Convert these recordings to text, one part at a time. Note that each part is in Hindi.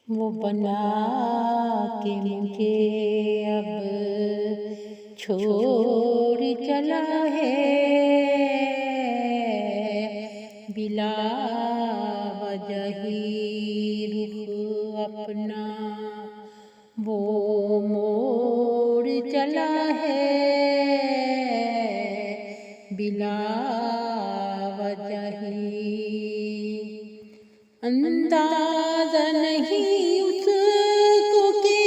वो बना के मुझे अब छोड़ चला है, बिला वजह ही रुख अपना वो मोड़ चला है, बिला वजह ही। अंदाज़ा नहीं उसको कि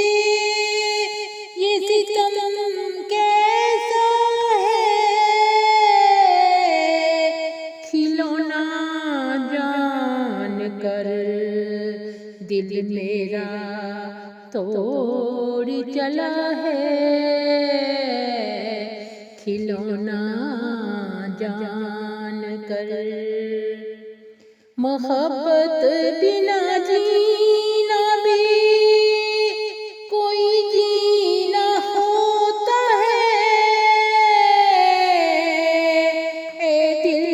ये सितम कैसा है, खिलौना जान कर दिल मेरा तोड़ चला है, खिलौना जान कर। मोहब्बत बिना जीना भी कोई जीना होता है, ए दिल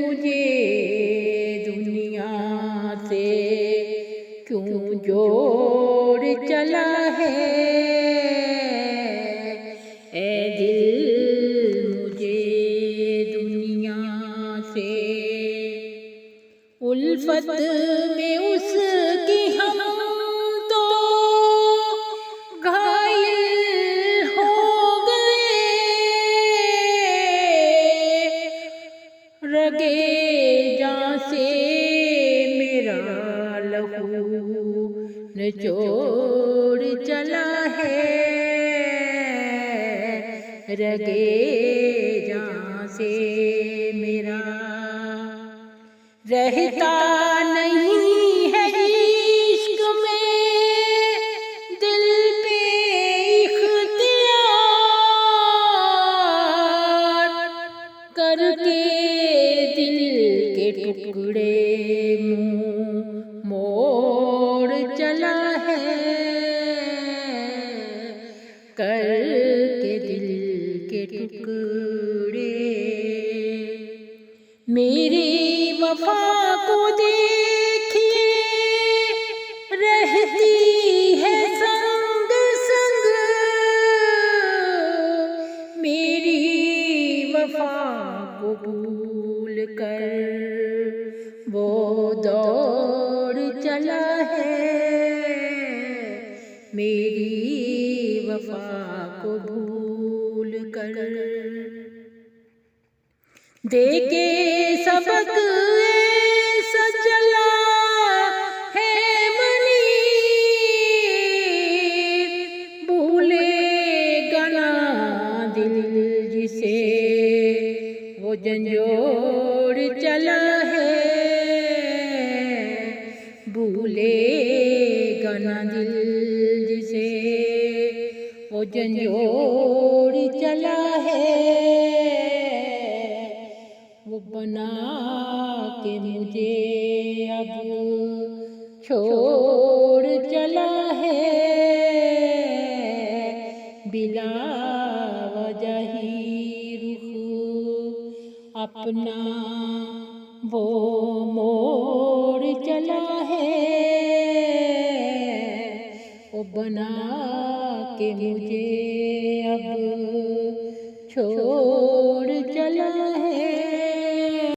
मुझे दुनिया से क्यों जोड़ चला है, ए दिल मुझे दुनिया से। उल्फत में उसकी हम तो घायल हो गए, रगे जां से मेरा लहू निचोड़ चला है, रगे जां से मेरा रहता नहीं है इश्क में दिल पे इख्तियार, करके दिल के टुकड़े मुँह मोड़ चला है, करके दिल के टुकड़े। मेरी वफा को देखिए रहती है संग संग, मेरी वफा को भूल कर वो दौड़ चला है, मेरी वफा को भूल कर। देके सबक ऐसा चला है मनीर, भूलेगा ना दिल जिसे वो झंझोड़ चला है, भूलेगा ना दिल जिसे वो झंझोड़ चला है, वो बना के मुझे अब छोड़ चला है, बिला वजह ही रुख अपना वो मोड़ चला है, वो बना के मुझे अब छोड़